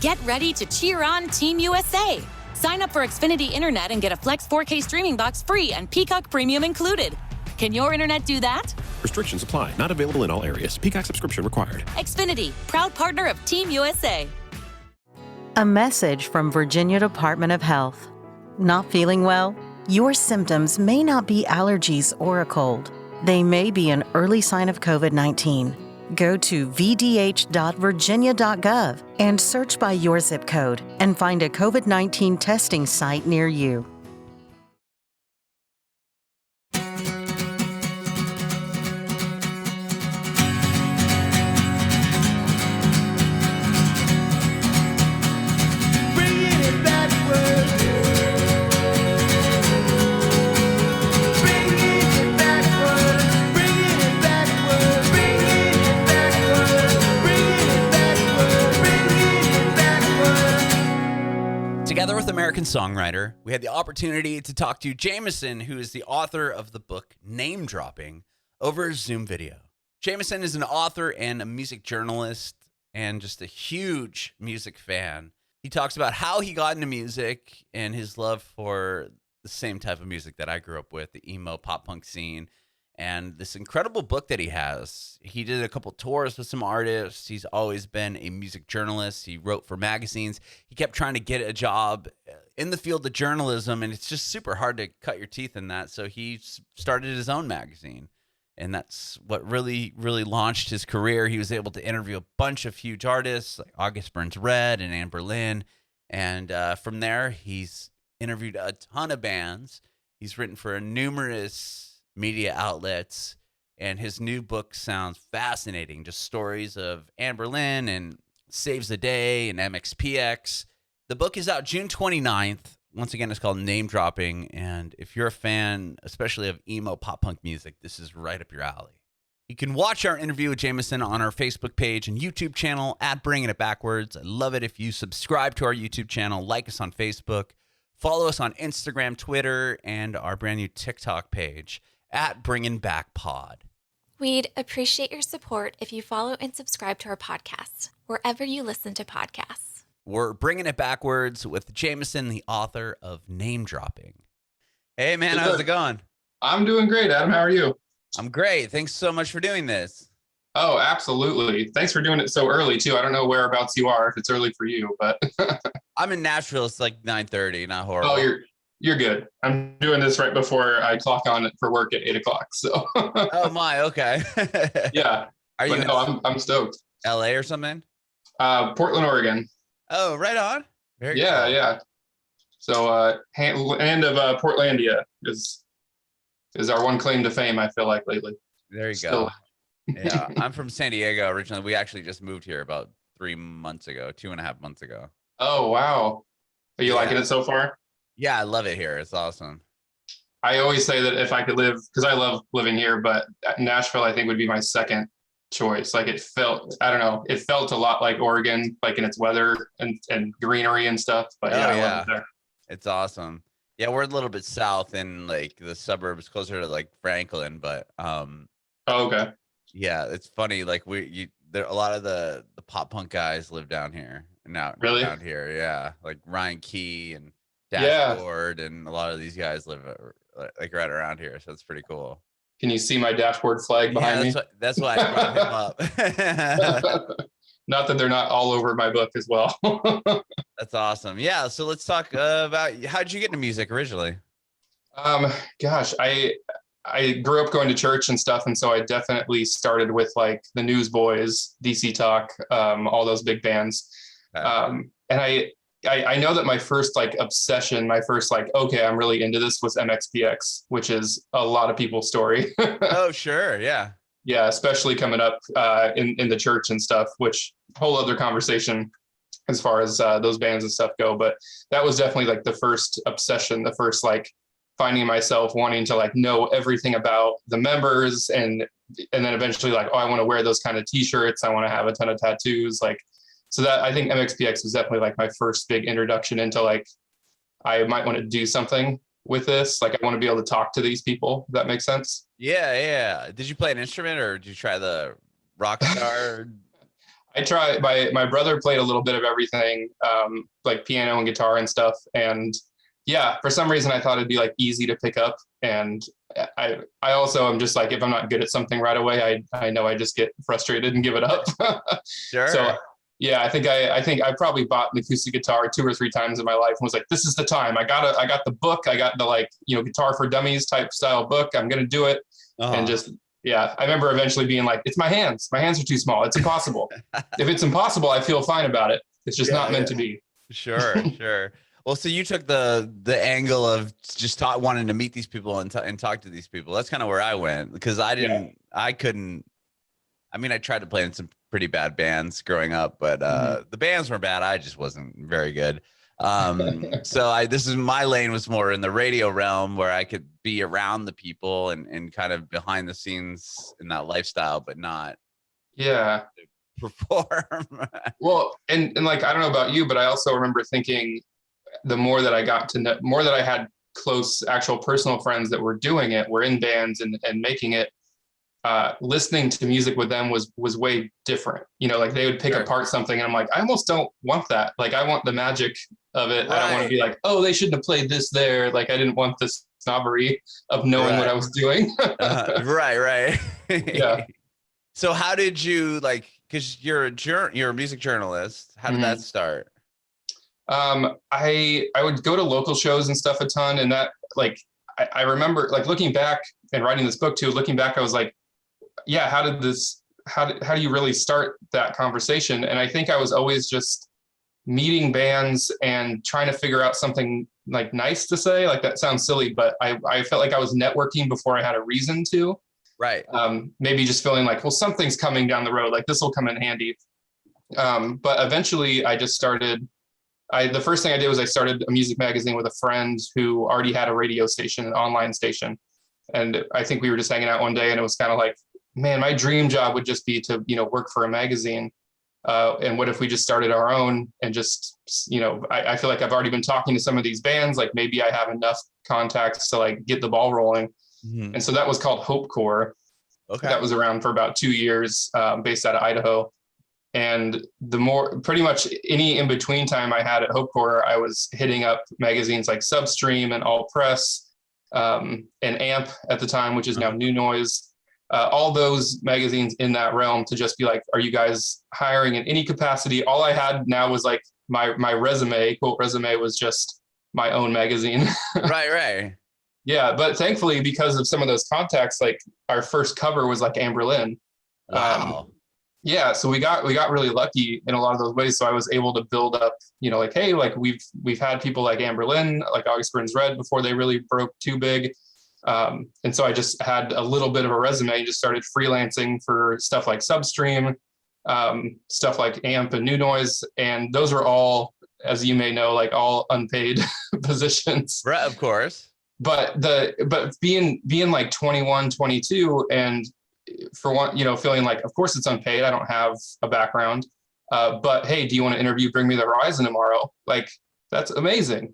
Get ready to cheer on Team USA. Sign up for Xfinity Internet and get a Flex 4K streaming box free and Peacock Premium included. Can your internet do that? Restrictions apply. Not available in all areas. Peacock subscription required. Xfinity, proud partner of Team USA. A message from Virginia Department of Health. Not feeling well? Your symptoms may not be allergies or a cold. They may be an early sign of COVID-19. Go to vdh.virginia.gov and search by your zip code and find a COVID-19 testing site near you. Together with American songwriter, we had the opportunity to talk to Jameson, who is the author of the book Name Dropping, over a Zoom video. Jameson is an author and a music journalist and just a huge music fan. He talks about how he got into music and his love for the same type of music that I grew up with, the emo pop punk scene, and this incredible book that he has. He did a couple tours with some artists. He's always been a music journalist. He wrote for magazines. He kept trying to get a job in the field of journalism, and it's just super hard to cut your teeth in that. So he started his own magazine, and that's what really, really launched his career. He was able to interview a bunch of huge artists like August Burns Red and Anne Boleyn, and from there, he's interviewed a ton of bands. He's written for numerous media outlets, and his new book sounds fascinating. Just stories of Anne Boleyn and Saves the Day and MXPX. The book is out June 29th. Once again, it's called Name Dropping, and if you're a fan, especially of emo pop punk music, this is right up your alley. You can watch our interview with Jameson on our Facebook page and YouTube channel at Bringing It Backwards. I love it if you subscribe to our YouTube channel, like us on Facebook, follow us on Instagram, Twitter, and our brand new TikTok page at Bringing Back Pod. We'd appreciate your support if you follow and subscribe to our podcast, wherever you listen to podcasts. We're Bringing It Backwards with Jameson, the author of Name Dropping. Hey, man, how's it going? I'm doing great, Adam. How are you? I'm great. Thanks so much for doing this. Oh, absolutely. Thanks for doing it so early, too. I don't know whereabouts you are, if it's early for you, but... I'm in Nashville. It's like 9:30, not horrible. Oh, you're good. I'm doing this right before I clock on for work at 8 o'clock. So. Oh my, okay. Yeah. Are you? No, I'm stoked. LA or something? Portland, Oregon. Oh, right on. Very cool. Yeah. So, land of Portlandia is our one claim to fame. I feel like lately. There you go. Yeah, I'm from San Diego originally. We actually just moved here about 3 months ago, 2.5 months ago. Oh wow. Are you liking it so far? Yeah, I love it here. It's awesome. I always say that if I could live, because I love living here, but Nashville, I think, would be my second choice. Like it felt a lot like Oregon, like in its weather and greenery and stuff. But I love it there. It's awesome. Yeah, we're a little bit south in like the suburbs, closer to like Franklin, but okay. Yeah, it's funny. Like there a lot of the pop punk guys live down here. Now really down here, yeah, like Ryan Key and Dashboard, and a lot of these guys live like right around here, so it's pretty cool. Can you see my Dashboard flag behind me? That's why I brought him up. Not that they're not all over my book as well. That's awesome. Yeah, so let's talk about how'd you get into music originally? Gosh, I grew up going to church and stuff, and so I definitely started with like the Newsboys, DC Talk, all those big bands. And I know that my first like obsession, my first like, okay, I'm really into this was MXPX, which is a lot of people's story. Oh, sure. Yeah. Yeah. Especially coming up in the church and stuff, which whole other conversation as far as those bands and stuff go. But that was definitely like the first obsession, the first like finding myself wanting to like know everything about the members and then eventually like, oh, I want to wear those kind of t-shirts. I want to have a ton of tattoos. Like, so that I think MXPX was definitely like my first big introduction into like, I might want to do something with this. Like I want to be able to talk to these people. If that makes sense. Yeah. Did you play an instrument or did you try the rock star? I try. My brother played a little bit of everything, like piano and guitar and stuff. And yeah, for some reason I thought it'd be like easy to pick up. And I also am just like, if I'm not good at something right away, I know I just get frustrated and give it up. Sure. So yeah, I think I probably bought an acoustic guitar 2 or 3 times in my life and was like, this is the time. I got the book. I got the, like, you know, Guitar for Dummies type style book. I'm gonna do it. And just, yeah, I remember eventually being like, it's my hands. My hands are too small. It's impossible. If it's impossible, I feel fine about it. It's just not meant to be. Sure, sure. Well, so you took the angle of just wanting to meet these people and talk to these people. That's kind of where I went, because I couldn't. I mean, I tried to play in some pretty bad bands growing up, but the bands were bad. I just wasn't very good. So my lane was more in the radio realm, where I could be around the people and kind of behind the scenes in that lifestyle, but not perform. Well, and like, I don't know about you, but I also remember thinking, the more that I got to know, more that I had close actual personal friends that were doing it, were in bands and making it, listening to music with them was way different. You know, like they would pick apart something and I'm like, I almost don't want that. Like, I want the magic of it. Right. I don't want to be like, oh, they shouldn't have played this there. Like, I didn't want this snobbery of knowing what I was doing. Right. Yeah. So how did you, like, because you're a music journalist, how did that start? I would go to local shows and stuff a ton. And that, like, I remember, like, looking back and writing this book too, looking back, I was like, yeah, how do you really start that conversation? And I think I was always just meeting bands and trying to figure out something like nice to say. Like, that sounds silly, but I felt like I was networking before I had a reason to. Right. Maybe just feeling like, well, something's coming down the road, like this will come in handy. But eventually I just started. The first thing I did was I started a music magazine with a friend who already had a radio station, an online station. And I think we were just hanging out one day and it was kind of like, man, my dream job would just be to, you know, work for a magazine. And what if we just started our own and just, you know, I feel like I've already been talking to some of these bands, like maybe I have enough contacts to like get the ball rolling. Mm-hmm. And so that was called Hope Corps. Okay. That was around for about 2 years, based out of Idaho. And pretty much any in between time I had at Hope Corps, I was hitting up magazines like Substream and All Press, and AMP at the time, which is now New Noise. All those magazines in that realm, to just be like, are you guys hiring in any capacity? All I had now was like my resume, quote resume, was just my own magazine. Right. Yeah, but thankfully, because of some of those contacts, like our first cover was like Amber Lynn. Wow. Yeah, so we got really lucky in a lot of those ways. So I was able to build up, you know, like, hey, like we've had people like Amber Lynn, like August Burns Red, before they really broke too big. And so I just had a little bit of a resume, just started freelancing for stuff like Substream, stuff like AMP and New Noise. And those were all, as you may know, like all unpaid positions. Right, of course. But being like 21, 22, and for one, you know, feeling like, of course it's unpaid. I don't have a background. But hey, do you want to interview Bring Me the Horizon tomorrow? Like, that's amazing.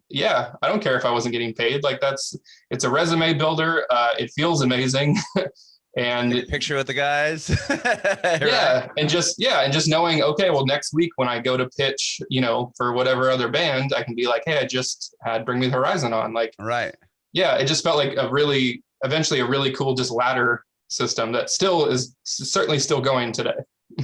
Yeah, I don't care if I wasn't getting paid. Like, it's a resume builder. It feels amazing. And take a picture with the guys. Yeah. And just knowing, okay, well, next week when I go to pitch, you know, for whatever other band, I can be like, hey, I just had Bring Me the Horizon on. Like, right. Yeah. It just felt like eventually a really cool just ladder system that still is certainly still going today.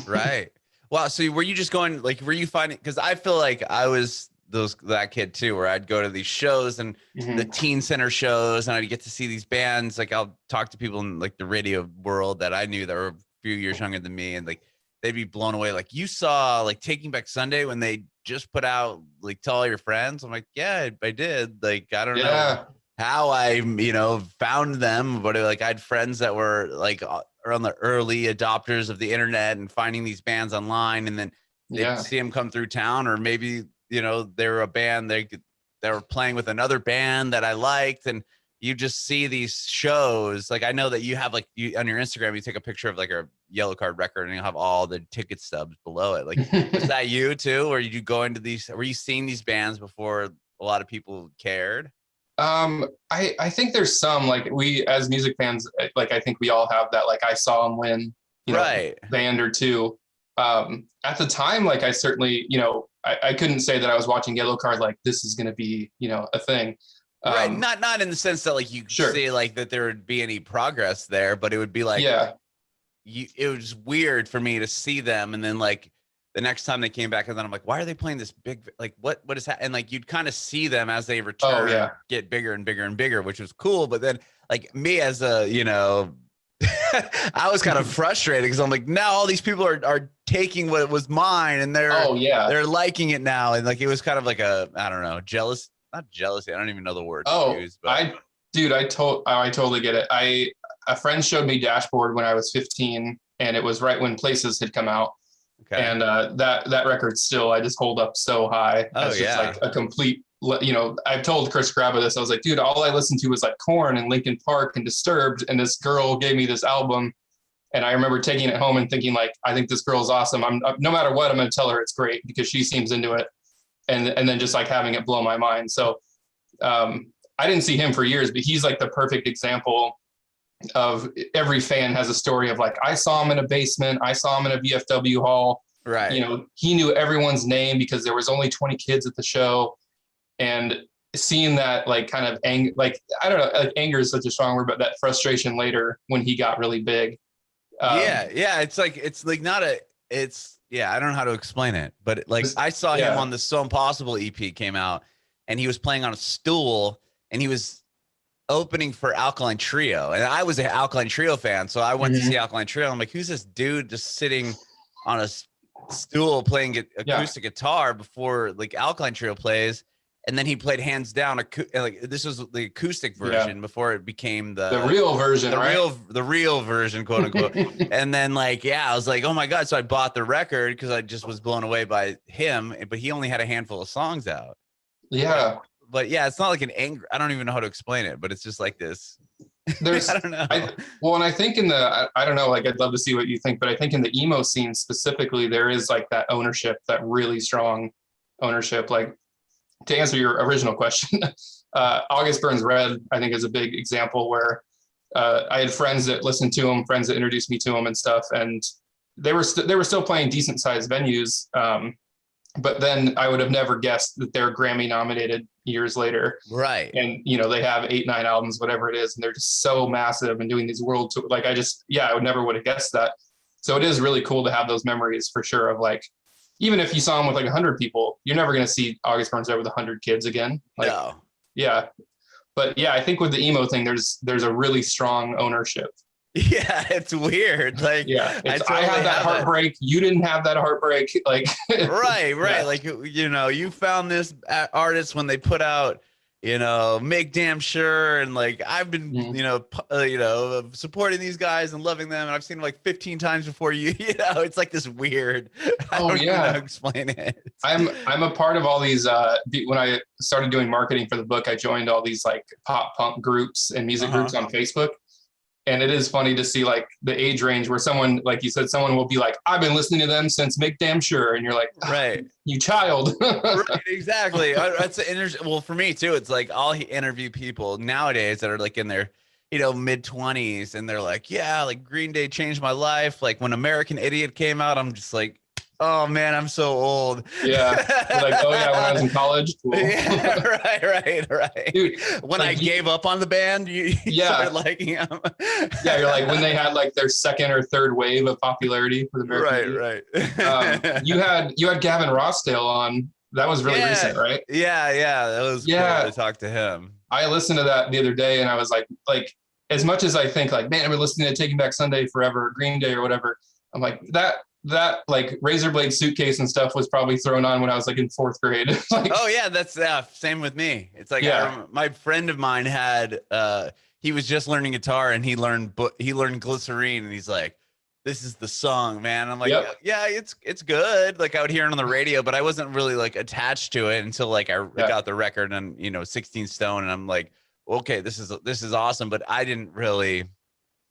Right. Wow. So were you just going, like, were you finding, because I feel like I was that kid too, where I'd go to these shows and the teen center shows, and I'd get to see these bands. Like, I'll talk to people in like the radio world that I knew that were a few years younger than me, and like they'd be blown away. Like, you saw like Taking Back Sunday when they just put out like Tell All Your Friends. I'm like, yeah, I did. Like, I don't know how I, you know, found them, but like I had friends that were like around the early adopters of the internet and finding these bands online, and then they'd see them come through town, or maybe, you know, they were a band, they were playing with another band that I liked, and you just see these shows. Like, I know that you have, like, you on your Instagram, you take a picture of like a yellow card record and you have all the ticket stubs below it. Like, is that you too? Or did you go into these, were you seeing these bands before a lot of people cared? I think there's some, like, we as music fans, like, I think we all have that, like, I saw them when, you know, band or two. At the time, like I certainly, I couldn't say that I was watching Yellow Card like this is going to be, a thing. Right. Not in the sense that like you could say like that there would be any progress there, but it would be like, it was weird for me to see them. And then like the next time they came back, and then I'm like, why are they playing this big, like what is that? And like, you'd kind of see them as they return, get bigger and bigger and bigger, which was cool. But then like me as a, I was kind of frustrated because I'm like, now all these people are taking what was mine and they're liking it now. And like, it was kind of like a, I don't know, not jealousy. I don't even know the word to use, but I totally get it. A friend showed me Dashboard when I was 15, and it was right when Places had come out. Okay. And that record still, I just hold up so high. It's just like a complete, I've told Chris Graba this. I was like, dude, all I listened to was like Korn and Linkin Park and Disturbed. And this girl gave me this album. And I remember taking it home and thinking like, I think this girl's awesome. No matter what, I'm going to tell her it's great because she seems into it. And then just like having it blow my mind. So I didn't see him for years, but he's like the perfect example of every fan has a story of like, I saw him in a basement. I saw him in a VFW hall. Right. He knew everyone's name because there was only 20 kids at the show. And seeing that like kind of anger, like, I don't know, like anger is such a strong word, but that frustration later when he got really big. It's like I don't know how to explain it, but like I saw him on the So Impossible EP came out, and he was playing on a stool, and he was opening for Alkaline Trio, and I was an Alkaline Trio fan, so I went to see Alkaline Trio. I'm like, who's this dude just sitting on a stool playing acoustic guitar before like Alkaline Trio plays? And then he played hands down, like this was the acoustic version before it became the real version, the real version, quote unquote. And then like, I was like, oh my God. So I bought the record because I just was blown away by him, but he only had a handful of songs out. Yeah. But it's not like an anger. I don't even know how to explain it, but it's just like this. There's, I don't know. And I think I don't know, like I'd love to see what you think, but I think in the emo scene specifically, there is like that ownership, that really strong ownership. Like, to answer your original question, August Burns Red, I think, is a big example where I had friends that listened to him, friends that introduced me to him and stuff, and they were still playing decent sized venues. But then I would have never guessed that they're Grammy nominated years later. Right. And, they have 8, 9 albums, whatever it is, and they're just so massive and doing these world tours. Like I would have guessed that. So it is really cool to have those memories for sure of like, even if you saw him with like 100 people, you're never going to see August Burns Red with 100 kids again. Like, no. Yeah. But I think with the emo thing, there's a really strong ownership. Yeah, it's weird. Like, I had that heartbreak. You didn't have that heartbreak. Like, right. Yeah. Like, you found this artist when they put out, Make Damn Sure, and like I've been, supporting these guys and loving them, and I've seen them like 15 times before you. It's like this weird. I don't even know how to explain it. I'm a part of all these. When I started doing marketing for the book, I joined all these like pop punk groups and music groups on Facebook. And it is funny to see like the age range where someone, like you said, someone will be like, I've been listening to them since Make Damn Sure. And you're like, right, you child. Right, exactly. Well, for me too, it's like I'll interview people nowadays that are like in their, mid 20s. And they're like, yeah, like Green Day changed my life. Like when American Idiot came out, I'm just like, oh man, I'm so old. Yeah. Like, oh yeah, when I was in college. Cool. Yeah, right. Dude, when I gave up on the band, you started liking them. Yeah, you're like when they had like their second or third wave of popularity for the American Idiot. Right. You had Gavin Rossdale on. That was really recent, right? Yeah. That was cool to talk to him. I listened to that the other day and I was like as much as I think like, man, I've been listening to Taking Back Sunday forever, Green Day or whatever. I'm like that like razor blade suitcase and stuff was probably thrown on when I was like in 4th grade. Like, oh yeah, that's same with me. It's like my friend of mine had he was just learning guitar and he learned Glycerine and he's like, this is the song, man. I'm like, yeah, it's good. Like I would hear it on the radio, but I wasn't really like attached to it until like I got the record and 16 Stone and I'm like, okay, this is awesome. But I didn't really,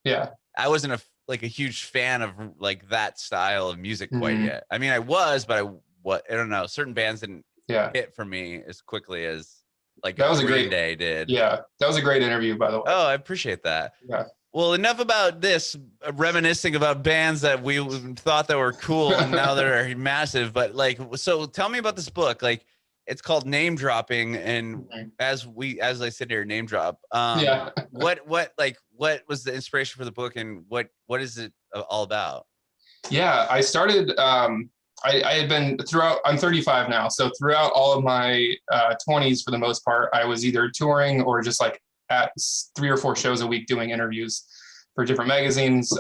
I wasn't a huge fan of like that style of music quite yet. I mean, I was, but I don't know. Certain bands didn't hit for me as quickly as like that was a Green Day did. Yeah, that was a great interview, by the way. Oh, I appreciate that. Yeah. Well, enough about this, reminiscing about bands that we thought that were cool and now they're massive. But like, so tell me about this book. Like, it's called Name Dropping, and as I sit here, name drop. Yeah. What was the inspiration for the book, and what is it all about? Yeah, I started. I had been throughout. I'm 35 now, so throughout all of my 20s, for the most part, I was either touring or just like at 3 or 4 shows a week doing interviews for different magazines.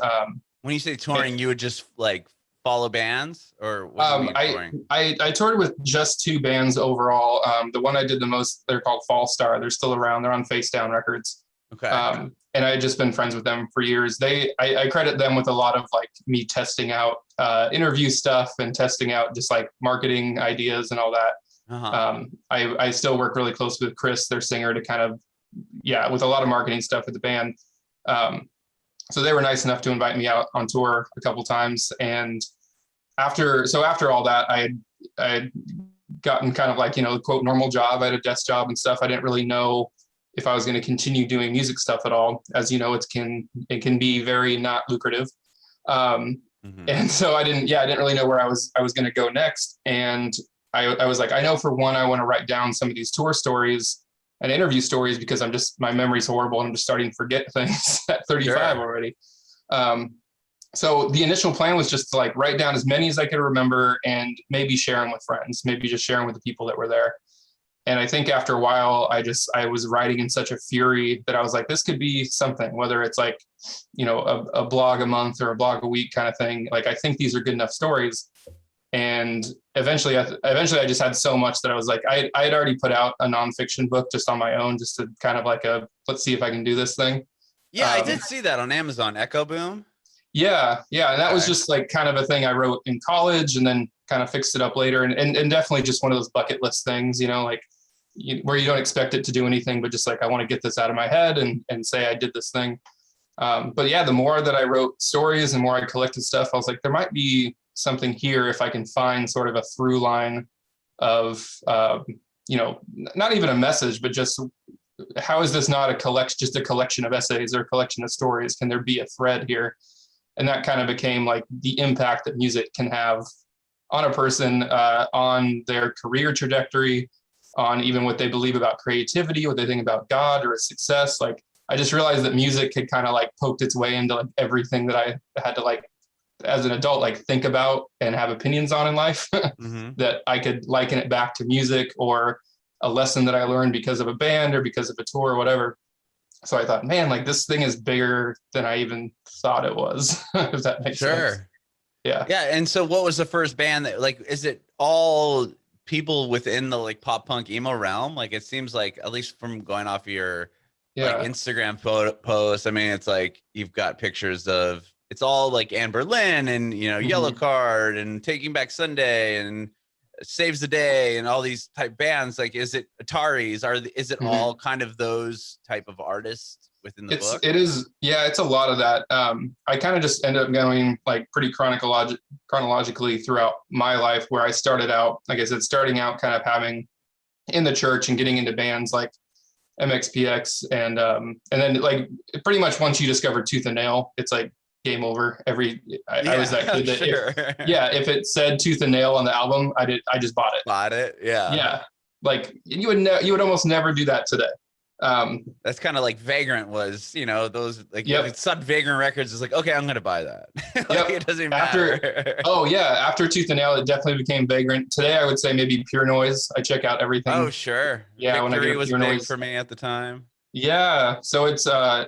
When you say touring, you would just like follow bands, or what do you mean touring? I toured with just 2 bands overall. The one I did the most, they're called Fall Star. They're still around. They're on Face Down Records. Okay. And I had just been friends with them for years. I credit them with a lot of like me testing out interview stuff and testing out just like marketing ideas and all that. Uh-huh. I still work really close with Chris, their singer, to kind of, with a lot of marketing stuff with the band. So they were nice enough to invite me out on tour a couple times. And after all that, I had gotten kind of like, quote, normal job. I had a desk job and stuff. I didn't really know if I was going to continue doing music stuff at all. As you know, it can be very not lucrative. And so I didn't really know where I was going to go next. And I was like, I know for one, I want to write down some of these tour stories and interview stories, because my memory's horrible and I'm just starting to forget things at 35 already. So the initial plan was just to like write down as many as I could remember and maybe share them with friends, maybe just sharing with the people that were there. And I think after a while, I was writing in such a fury that I was like, this could be something, whether it's like, a blog a month or a blog a week kind of thing. Like, I think these are good enough stories. And eventually I just had so much that I was like, I had already put out a nonfiction book just on my own, just to kind of like let's see if I can do this thing. Yeah, I did see that on Amazon, Echo Boom. Yeah. And that was just like kind of a thing I wrote in college and then kind of fixed it up later. And definitely just one of those bucket list things, like where you don't expect it to do anything, but just like, I want to get this out of my head and say I did this thing. But yeah, the more that I wrote stories and more I collected stuff, I was like, there might be something here if I can find sort of a through line of, not even a message, but just how is this not just a collection of essays or a collection of stories? Can there be a thread here? And that kind of became like the impact that music can have on a person, on their career trajectory, on even what they believe about creativity, what they think about God or success. Like, I just realized that music had kind of like poked its way into like everything that I had to like, as an adult, like think about and have opinions on in life. That I could liken it back to music or a lesson that I learned because of a band or because of a tour or whatever. So I thought, man, like this thing is bigger than I even thought it was. If that makes sense. Yeah. And so what was the first band that, like, is it all people within the like pop punk emo realm? Like, it seems like, at least from going off your like Instagram posts, I mean, it's like you've got pictures of, it's all like Anne Boleyn and, Yellow Card and Taking Back Sunday and Saves the Day and all these type bands. Like, is it Ataris? Is it all kind of those type of artists within the book? It is. Yeah, it's a lot of that. I kind of just ended up going like pretty chronologically throughout my life, where I started out, like I said, starting out kind of having in the church and getting into bands like MXPX. And then like pretty much once you discover Tooth and Nail, it's like game over. I was that kid that if it said Tooth and Nail on the album, I just bought it. Yeah, like you would almost never do that today. That's kind of like Vagrant was, those like it's not Vagrant Records is like, okay, I'm gonna buy that. Like, it doesn't matter. After Tooth and Nail, it definitely became Vagrant. Today I would say maybe Pure Noise. I check out everything. Oh sure. Yeah, Victory was Pure big Noise for me at the time. Yeah, so it's so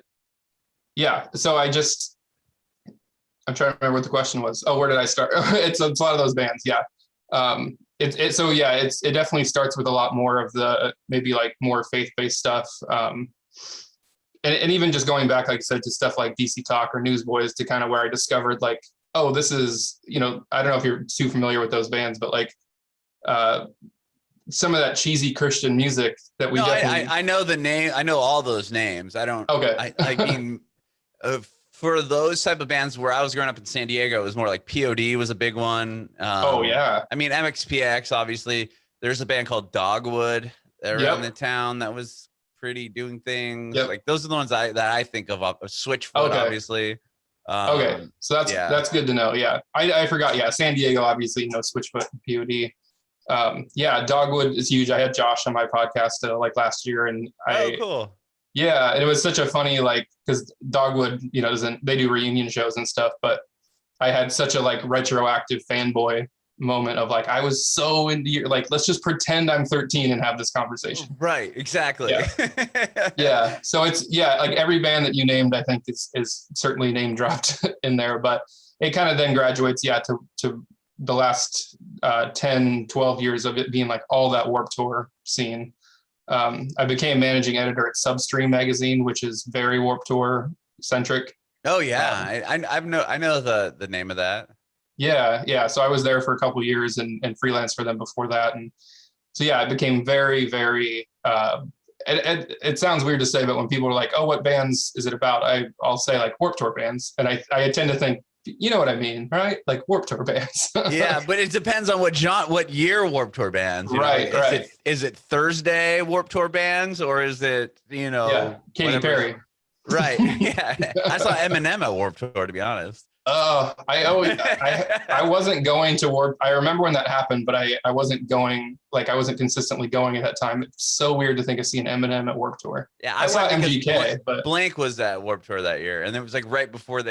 I'm trying to remember what the question was. Oh, where did I start? It's a lot of those bands. Yeah. It definitely starts with a lot more of the maybe like more faith-based stuff. And even just going back, like I said, to stuff like DC Talk or Newsboys, to kind of where I discovered like, oh, this is, I don't know if you're too familiar with those bands, but like some of that cheesy Christian music that we I know the name. I know all those names. I don't. Okay. I mean, for those type of bands where I was growing up in San Diego, it was more like POD was a big one. I mean, MXPX, obviously. There's a band called Dogwood around the town that was Pretty doing things. Yep. Like those are the ones that I think of. Switchfoot, obviously. Okay, so that's good to know. Yeah, I forgot. Yeah, San Diego, obviously, Switchfoot and POD. Yeah, Dogwood is huge. I had Josh on my podcast like last year, and cool. Yeah, and it was such a funny because Dogwood, they do reunion shows and stuff, but I had such a retroactive fanboy moment of I was so into your let's just pretend I'm 13 and have this conversation. Right, exactly. Yeah. Yeah. So it's every band that you named, I think is certainly name dropped in there, but it kind of then graduates to the last 10, 12 years of it being all that Warped Tour scene. I became managing editor at Substream magazine, which is very Warped Tour centric. Oh yeah, I know the name of that. Yeah. So I was there for a couple of years and freelance for them before that, and so yeah, I became very, very. It sounds weird to say, but when people are like, "Oh, what bands is it about?" I'll say Warped Tour bands, and I tend to think, you know what I mean, right? Warped Tour bands. Yeah, but it depends on what year Warped Tour bands. Right. Is it Thursday Warped Tour bands, or is it Katy Perry? Right. Yeah, I saw Eminem at Warped Tour, to be honest. I wasn't going to Warped. I remember when that happened, but I wasn't going. I wasn't consistently going at that time. It's so weird to think of seeing Eminem at Warped Tour. Yeah, I saw MGK, but Blink was at Warped Tour that year, and it was right before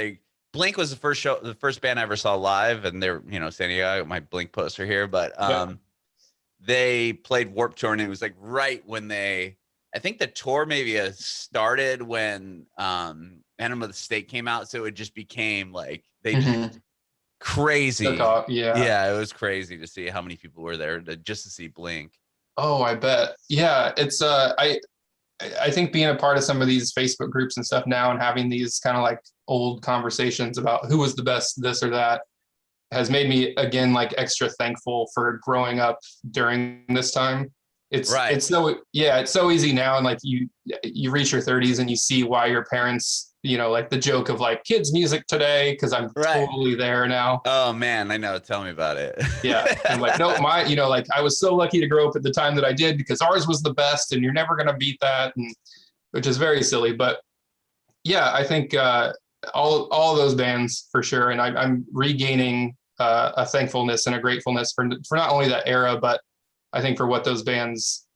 Blink was the first band I ever saw live, and they're San Diego. I got my Blink poster here, but they played Warped Tour, and it was right when I think the tour maybe started when Enema of the State came out, so it just became crazy. Yeah, it was crazy to see how many people were there just to see Blink. Oh, I bet. Yeah, it's I think being a part of some of these Facebook groups and stuff now and having these kind of old conversations about who was the best this or that has made me again extra thankful for growing up during this time. It's so easy now, and you reach your 30s and you see why your parents, the joke of kids music today, because I'm totally there now. Oh man, I know. Tell me about it. Yeah, I'm no, I was so lucky to grow up at the time that I did because ours was the best, and you're never gonna beat that, and which is very silly. But yeah, I think all those bands for sure, and I'm regaining a thankfulness and a gratefulness for not only that era, but I think for what those bands,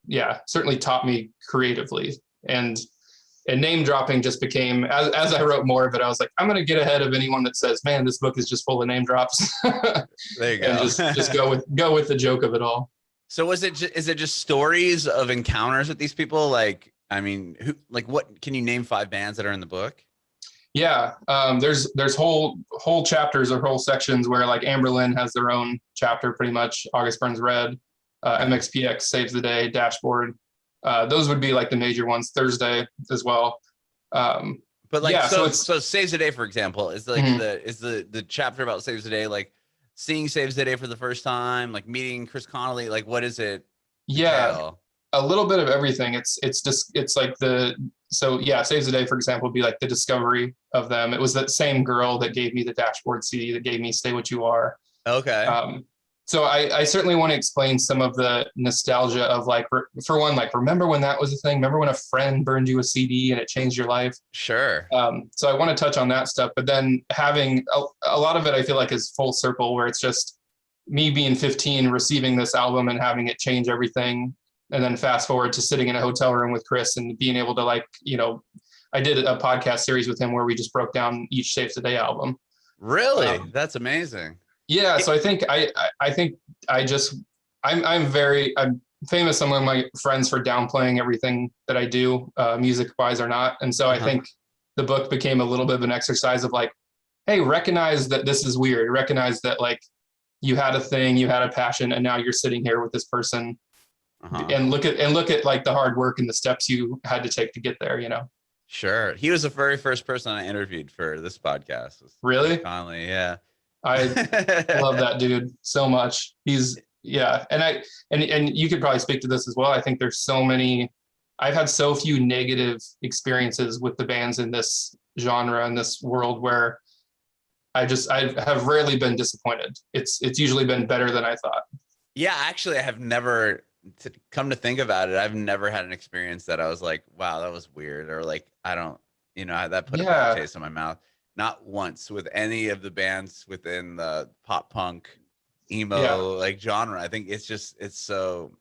certainly taught me creatively. And name dropping just became, as I wrote more of it, I was I'm going to get ahead of anyone that says, man, this book is just full of name drops. There you go. And just go with the joke of it all. So is it just stories of encounters with these people? What can you name 5 bands that are in the book? Yeah. There's whole chapters or whole sections where Amberlin has their own chapter, pretty much. August Burns Red. MXPX Saves the Day, Dashboard. Those would be the major ones. Thursday as well. So Saves the Day, for example, is the chapter about Saves the Day seeing Saves the Day for the first time, meeting Chris Connolly, what is it? Yeah, a little bit of everything. It's Saves the Day, for example, would be the discovery of them. It was that same girl that gave me the Dashboard CD that gave me Stay What You Are. Okay. So I certainly want to explain some of the nostalgia of for one, remember when that was a thing? Remember when a friend burned you a CD and it changed your life? Sure. So I want to touch on that stuff, but then having a lot of it, I feel is full circle, where it's just me being 15, receiving this album and having it change everything. And then fast forward to sitting in a hotel room with Chris and being able to I did a podcast series with him where we just broke down each Saves the Day album. Really? That's amazing. Yeah, so I think I'm famous among my friends for downplaying everything that I do, music wise or not. And so I think the book became a little bit of an exercise of hey, recognize that this is weird. Recognize that you had a thing, you had a passion, and now you're sitting here with this person, and look at the hard work and the steps you had to take to get there. Sure. He was the very first person I interviewed for this podcast. Really? Connolly, yeah. I love that dude so much. And you could probably speak to this as well. I think there's I've had so few negative experiences with the bands in this genre and this world where I have rarely been disappointed. It's usually been better than I thought. Yeah, actually, I have never to come to think about it, I've never had an experience that I was like, wow, that was weird, or like, I don't, that put a bad taste in my mouth. Not once with any of the bands within the pop punk emo like genre. I think it's so,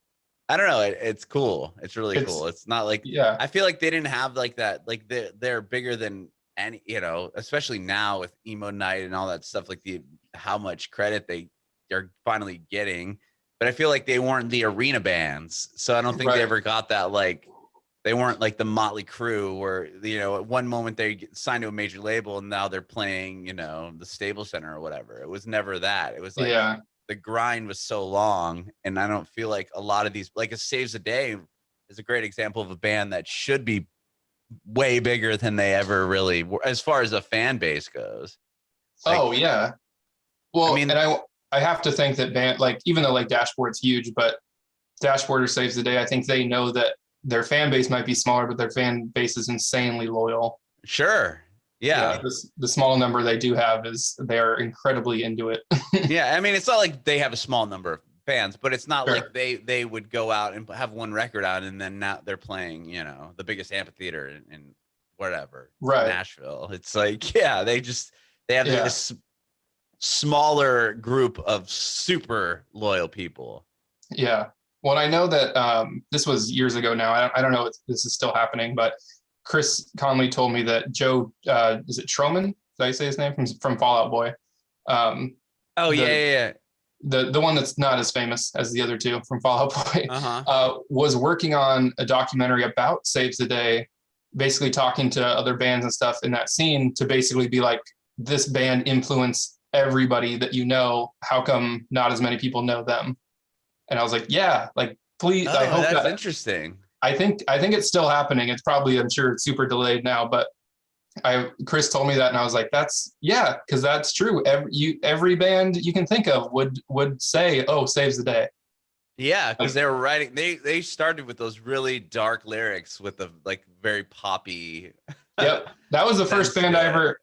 I don't know. It's cool. It's really cool. It's not like, I feel like they didn't have like that. Like they're bigger than any, especially now with emo night and all that stuff, like how much credit they are finally getting. But I feel like they weren't the arena bands. So I don't think they ever got that. Like they weren't like the Motley Crue where, at one moment they get signed to a major label and now they're playing, the Staples Center or whatever. It was never that. It was like, the grind was so long, and I don't feel like a lot of these, like a Saves the Day is a great example of a band that should be way bigger than they ever really were as far as a fan base goes. Like, well, I mean, and I have to think that band, like, even though like Dashboard's huge, but Dashboard or Saves the Day, I think they know that their fan base might be smaller, but their fan base is insanely loyal. Sure. Yeah. The small number they do have is they're incredibly into it. Yeah. I mean, it's not like they have a small number of fans, but it's not like they would go out and have one record out and then now they're playing, the biggest amphitheater in whatever, Nashville. It's like, they have this smaller group of super loyal people. Yeah. Well, I know that this was years ago now. I don't know if this is still happening, but Chris Conley told me that Joe, is it Troman? Did I say his name from Fall Out Boy? The one that's not as famous as the other two from Fall Out Boy was working on a documentary about Saves the Day, basically talking to other bands and stuff in that scene to basically be like, this band influenced everybody that how come not as many people know them? And I was like, please. I hope that's interesting. I think it's still happening. It's probably, I'm sure it's super delayed now, but Chris told me that and I was like, because that's true. Every band you can think of would say, oh, Saves the Day. Yeah, because they were writing, they started with those really dark lyrics with the like very poppy. Yep. That was the first band I ever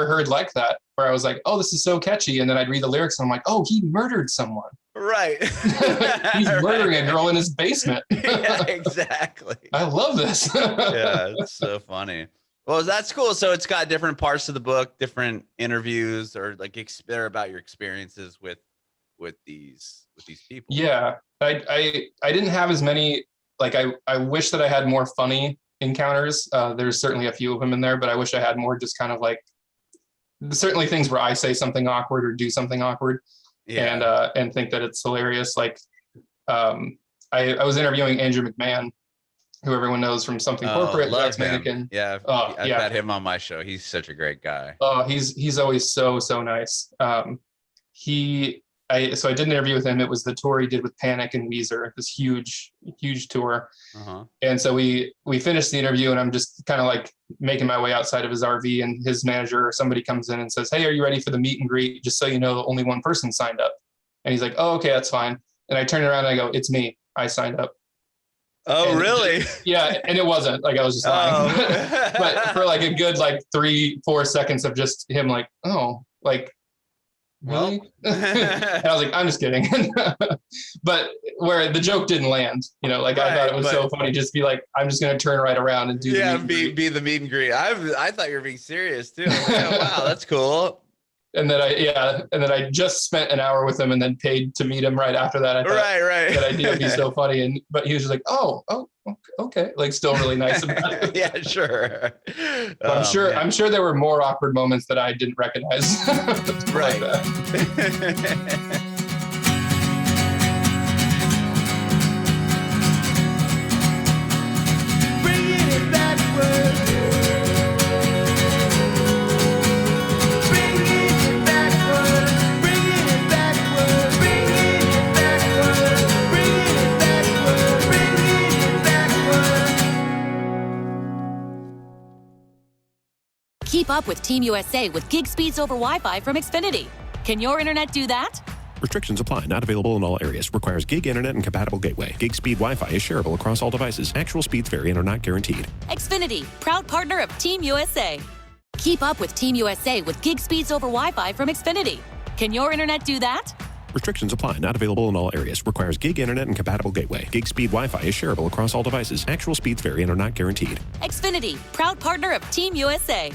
heard like that, where I was like, oh, this is so catchy. And then I'd read the lyrics and I'm like, oh, he murdered someone. Right. He's murdering a girl in his basement. Yeah, exactly. I love this. Yeah, it's so funny. Well, that's cool. So it's got different parts of the book, different interviews, or like about your experiences with these people. Yeah, I didn't have as many. Like I wish that I had more funny encounters. There's certainly a few of them in there, but I wish I had more just kind of like certainly things where I say something awkward or do something awkward. Yeah. And think that it's hilarious. Like, I was interviewing Andrew McMahon, who everyone knows from Something Corporate. Love him. Yeah, I've had him on my show. He's such a great guy. Oh, he's always so nice. So I did an interview with him. It was the tour he did with Panic and Weezer, this huge tour. And so we finished the interview and I'm just kind of like making my way outside of his RV and his manager or somebody comes in and says, hey, are you ready for the meet and greet? Just so you know, only one person signed up. And he's like, oh, okay, that's fine. And I turn around and I go, it's me. I signed up. Oh, and really? And it wasn't like I was just lying. But for like a good 3-4 seconds of just him like, oh, like, really? And I was like, I'm just kidding. But where the joke didn't land, I thought it was so funny. Just be like, I'm just going to turn right around and do be the meet and greet. I thought you were being serious too. Like, oh, wow, that's cool. And then I just spent an hour with him and then paid to meet him right after that. I thought that idea would be so funny. But he was just like, oh, okay. Like still really nice about it. Yeah, sure. But I'm sure there were more awkward moments that I didn't recognize. Right. Bringing it backwards. Keep up with Team USA with gig speeds over Wi-Fi from Xfinity. Can your internet do that? Restrictions apply. Not available in all areas. Requires gig internet and compatible gateway. Gig speed Wi-Fi is shareable across all devices. Actual speeds vary and are not guaranteed. Xfinity, proud partner of Team USA. Keep up with Team USA with gig speeds over Wi-Fi from Xfinity. Can your internet do that? Restrictions apply. Not available in all areas. Requires gig internet and compatible gateway. Gig speed Wi-Fi is shareable across all devices. Actual speeds vary and are not guaranteed. Xfinity, proud partner of Team USA.